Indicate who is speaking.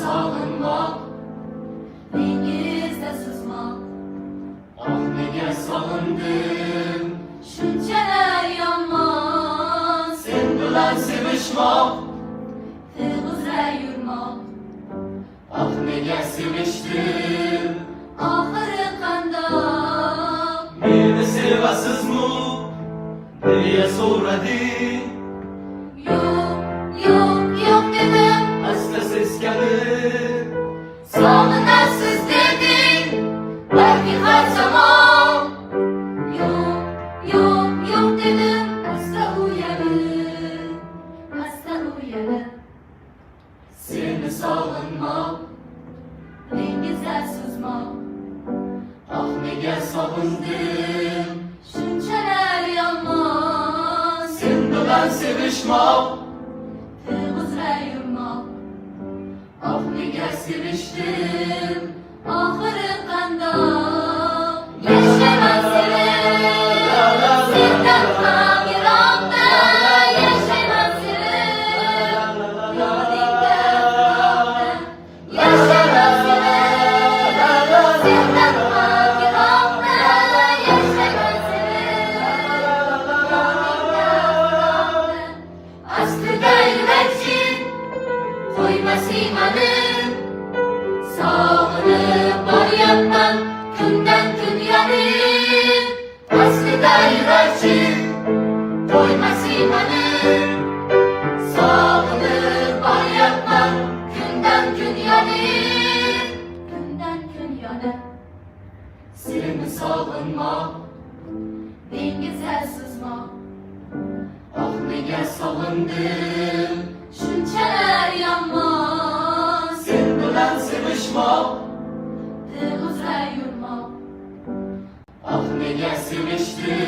Speaker 1: sağınmak, dengizde sızmak. Ah nege sağındım, şunçalar yanmak. Sen bilen sevişmak, tığızra yurmak. Ah nege seviştim, ahırı qandaq.
Speaker 2: Meni sevasizmi diye so'radi.
Speaker 1: Yo'q dedim,
Speaker 2: Asta seskanib
Speaker 1: sog'inasiz deding, balki har zamon. Yo'q dedim, asta uyalib. Seni sog'inmoq, dengizda suzmoq. Ah nega sog'indim, shunchalar yomon.
Speaker 2: sen bilan sevishmoq.
Speaker 1: Tığızra yurmoq. Ah nega sevishdim, oxiri qandoq. Yashayman sevib, sendan ham yiroqda. Yashayman sevib, yoningda uzoqda. Yashayman sevib, sendan ham yiroqda. Yashayman sevib, yoningda uzoqda. Aslida yurakching qo'ymas imanim, sog'inib boryapman kundan kun yonim. Aslida yurakching qo'ymas imanim, sog'inib boryapman kundan kun yonim. Kundan kun yonib seni sog'inmoq, dengizda suzmoq. Ah nega sog'indim, shunchalar yomon.
Speaker 2: Sen bilan sevishmoq.
Speaker 1: Tığızra yurmoq.
Speaker 2: Ah nega sevishdim,